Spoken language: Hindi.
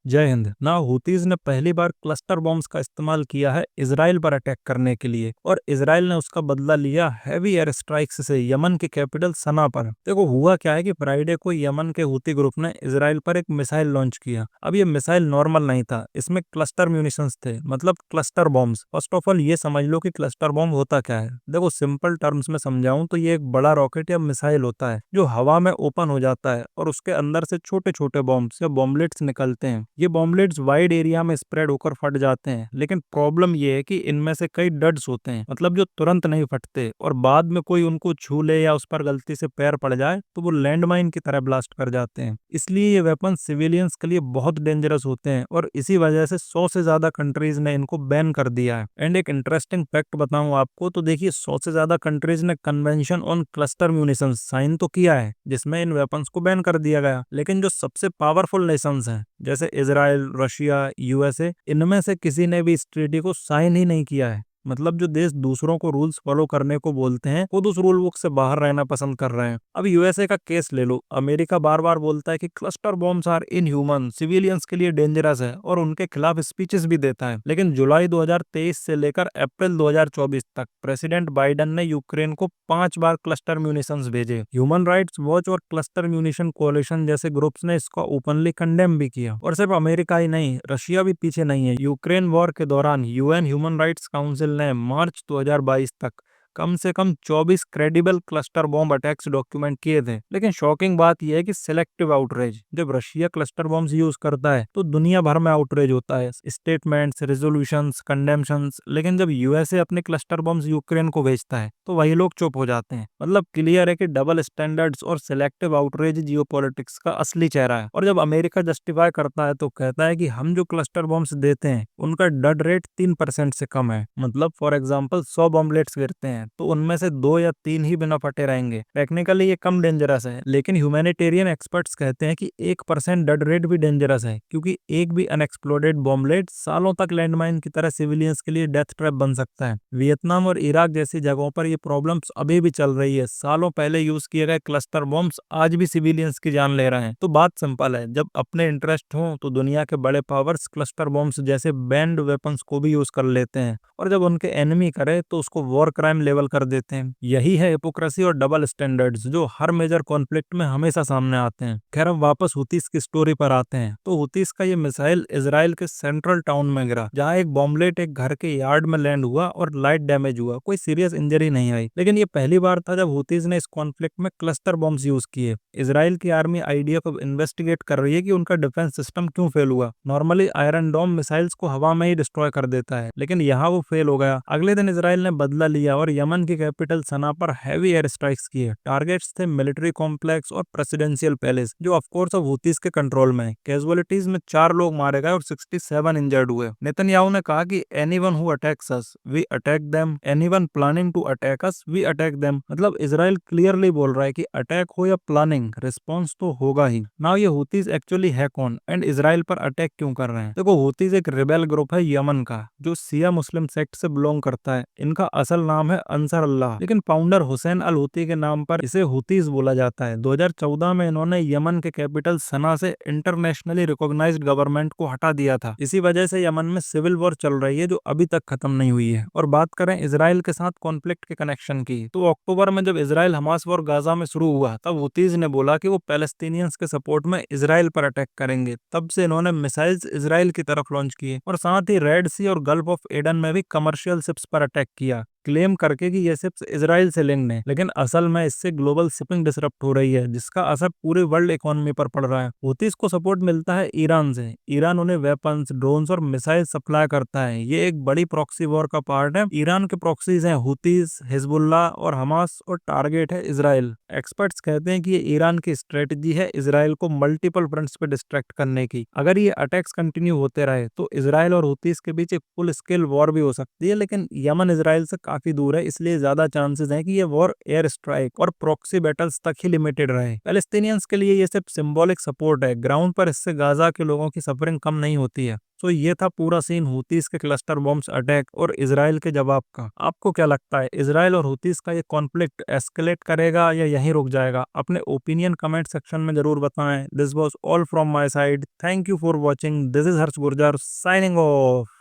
जय हिंद। ना हूतीज ने पहली बार क्लस्टर बॉम्ब्स का इस्तेमाल किया है इसराइल पर अटैक करने के लिए, और इसराइल ने उसका बदला लिया हैवी एयर स्ट्राइक्स से यमन की कैपिटल सना पर। देखो हुआ क्या है कि फ्राइडे को यमन के हूती ग्रुप ने इसराइल पर एक मिसाइल लॉन्च किया। अब ये मिसाइल नॉर्मल नहीं था, इसमें क्लस्टर म्यूनिशंस थे, मतलब cluster bombs. First of all ये समझ लो कि क्लस्टर बॉम्ब होता क्या है। देखो सिंपल टर्म्स में समझाऊं तो ये एक बड़ा रॉकेट या मिसाइल होता है जो हवा में ओपन हो जाता है और उसके अंदर से छोटे छोटे बॉम्ब्स या बॉम्बलेट्स निकलते हैं। ये बॉम्बलेट्स वाइड एरिया में स्प्रेड होकर फट जाते हैं, लेकिन प्रॉब्लम ये है कि इनमें से कई डड्स होते हैं, मतलब जो तुरंत नहीं फटते, और बाद में कोई उनको छू ले या उस पर गलती से पैर पड़ जाए तो वो लैंडमाइन की तरह ब्लास्ट कर जाते हैं। इसलिए ये वेपन सिविलियंस के लिए बहुत डेंजरस होते हैं और इसी वजह से 100 से ज्यादा कंट्रीज ने इनको बैन कर दिया है। एंड एक इंटरेस्टिंग फैक्ट बताऊं आपको तो देखिए 100 से ज्यादा कंट्रीज ने convention on cluster munitions sign तो किया है जिसमें इन वेपन्स को बैन कर दिया गया, लेकिन जो सबसे पावरफुल नेशंस हैं जैसे इजराइल, रशिया, यूएसए, इनमें से किसी ने भी इस ट्रीटी को साइन ही नहीं किया है। मतलब जो देश दूसरों को रूल्स फॉलो करने को बोलते हैं खुद उस रूल बुक से बाहर रहना पसंद कर रहे हैं। अब यूएसए का केस ले लो। अमेरिका बार बार बोलता है कि cluster bombs are inhuman, civilians के लिए डेंजरस है, और उनके खिलाफ स्पीचेस भी देता है। लेकिन जुलाई 2023 से लेकर अप्रैल 2024 तक प्रेसिडेंट बाइडेन ने यूक्रेन को 5 बार क्लस्टर म्यूनिशंस भेजे। ह्यूमन राइट्स वॉच और क्लस्टर म्यूनिशन कोalition जैसे ग्रुप्स ने इसका ओपनली कंडेम भी किया। और सिर्फ अमेरिका ही नहीं, रशिया भी पीछे नहीं है। यूक्रेन वॉर के दौरान यूएन ह्यूमन राइट्स काउंसिल ने मार्च 2022 तक कम से कम 24 credible cluster bomb attacks document किए थे। लेकिन शॉकिंग बात यह है कि सिलेक्टिव आउटरेज, जब रशिया क्लस्टर बॉम्ब्स यूज करता है तो दुनिया भर में आउटरेज होता है, स्टेटमेंट्स, रेजोल्यूशंस, कंडेम्पशंस। लेकिन जब यूएसए अपने क्लस्टर बॉम्ब्स यूक्रेन को भेजता है तो वही लोग चुप हो जाते हैं। मतलब क्लियर है कि डबल स्टैंडर्ड्स और सिलेक्टिव आउटरेज जियोपॉलिटिक्स का असली चेहरा है। और जब अमेरिका जस्टिफाई करता है तो कहता है कि हम जो क्लस्टर बॉम्ब्स देते हैं उनका डड रेट 3% से कम है। मतलब फॉर एग्जाम्पल 100 बॉम्बलेट्स गिरते हैं तो उनमें से 2 या 3 ही बिना फटे रहेंगे। टेक्निकली ये कम डेंजरस है, लेकिन ह्यूमैनिटेरियन एक्सपर्ट्स कहते हैं कि 1% डड रेट भी डेंजरस है, क्योंकि एक भी अनएक्सप्लोडेड बॉम्बलेट सालों तक लैंडमाइन की तरह सिविलियंस के लिए डेथ ट्रैप बन सकता है। वियतनाम और इराक जैसी जगहों पर ये प्रॉब्लम्स अभी भी चल रही है। सालों पहले यूज किए गए क्लस्टर बॉम्ब्स आज भी सिविलियंस की जान ले रहे हैं। तो बात सिंपल है, जब अपने इंटरेस्ट हो तो दुनिया के बड़े पावर्स क्लस्टर बॉम्ब्स जैसे बैंड वेपन्स को भी यूज कर लेते हैं, और जब उनके एनिमी करे तो उसको वॉर क्राइम लेवल कर देते हैं। यही है हिपोक्रेसी और डबल स्टैंडर्ड्स जो हर मेजर कॉन्फ्लिक्ट में हमेशा सामने आते हैं। खैर अब वापस हुतीस की स्टोरी पर आते हैं। तो हुतीस का ये मिसाइल इसराइल के सेंट्रल टाउन में गिरा, जहां एक बॉम्बलेट एक घर के यार्ड में लैंड हुआ और लाइट डैमेज हुआ। कोई सीरियस इंजरी नहीं आई, लेकिन ये पहली बार था जब हुतीस ने इस कॉन्फ्लिक्ट में क्लस्टर बॉम्ब्स यूज किए। इसराइल की आर्मी आईडीएफ अब इन्वेस्टिगेट कर रही है कि उनका डिफेंस सिस्टम क्यों फेल हुआ। नॉर्मली आयरन डोम मिसाइल्स को हवा में ही डिस्ट्रॉय कर देता है, लेकिन यहाँ वो फेल हो गया। अगले दिन इसराइल ने बदला लिया और यमन की कैपिटल सना पर हैवी एयर स्ट्राइक्स किए। टारगेट्स थे मिलिट्री कॉम्प्लेक्स और प्रेसिडेंशियल पैलेस, जो ऑफ कोर्स अब हुतीस के कंट्रोल में है। कैजुअलिटीज में 4 लोग मारे गए और 67 इंजर्ड हुए। नेतन्याहू ने कहा कि anyone who attacks us we attack them, anyone planning to attack us we attack them. मतलब इसराइल क्लियरली बोल रहा है कि अटैक हो या प्लानिंग, रिस्पॉन्स तो होगा ही। नाउ ये हुतीस एक्चुअली है कौन एंड इसराइल पर अटैक क्यों कर रहे हैं? देखो हुतीस एक रिबेल ग्रुप है यमन का, जो शिया मुस्लिम सेक्ट से बिलोंग करता है। इनका असल नाम है अंसर अल्लाह, लेकिन फाउंडर हुसैन अल हुती के नाम पर इसे हुतीस बोला जाता है। 2014 में इन्होंने यमन के कैपिटल सना से इंटरनेशनली रिकॉग्नाइज्ड गवर्नमेंट को हटा दिया था। इसी वजह से यमन में सिविल वॉर चल रही है जो अभी तक खत्म नहीं हुई है। और बात करें इसराइल के साथ कॉन्फ्लिक्ट के कनेक्शन की, तो अक्टूबर में जब इसराइल हमास वॉर गाजा में शुरू हुआ तब हुतीस ने बोला कि वो पैलेस्टीनियंस के सपोर्ट में इसराइल पर अटैक करेंगे। तब से इन्होंने मिसाइल्स इसराइल की तरफ लॉन्च किए और साथ ही रेड सी और गल्फ ऑफ एडन में भी कमर्शियल शिप्स पर अटैक किया, क्लेम करके कि ये शिप्स इसराइल से लिंक्ड हैं। लेकिन असल में इससे ग्लोबल शिपिंग डिसरप्ट हो रही है, जिसका असर पूरे वर्ल्ड इकोनॉमी पर पड़ रहा है। हुतीस को सपोर्ट मिलता है ईरान से। ईरान उन्हें वेपन्स, ड्रोन्स और मिसाइल सप्लाई करता है। ये एक बड़ी प्रॉक्सी वॉर का पार्ट है। ईरान के प्रॉक्सीज हैं हुतीस, हिजबुल्लाह और हमास, और टारगेट है इसराइल। एक्सपर्ट्स कहते हैं कि ये ईरान की स्ट्रेटजी है इसराइल को मल्टीपल फ्रंट्स पे डिस्ट्रैक्ट करने की। अगर ये अटैक्स कंटिन्यू होते रहे तो इसराइल और हुतीस के बीच एक फुल स्केल वॉर भी हो सकती है, लेकिन यमन इसराइल से काफी दूर है, इसलिए ज्यादा चांसेस हैं कि ये वॉर एयर स्ट्राइक और प्रॉक्सी बैटल्स तक ही लिमिटेड रहे। पैलेस्टीनियंस के लिए ये सिर्फ सिंबॉलिक सपोर्ट है, ग्राउंड पर इससे गाजा के लोगों की सफरिंग कम नहीं होती है। तो ये था पूरा सीन हूतीस के क्लस्टर बॉम्ब्स अटैक और इजराइल के जवाब का। आपको क्या लगता है, इजराइल और हूतीस का ये कॉन्फ्लिक्ट एस्केलेट करेगा या यहीं रुक जाएगा? अपने ओपिनियन कमेंट सेक्शन में जरूर बताएं। This was all from my side, thank you for watching, this is Harsh Gurjar signing off.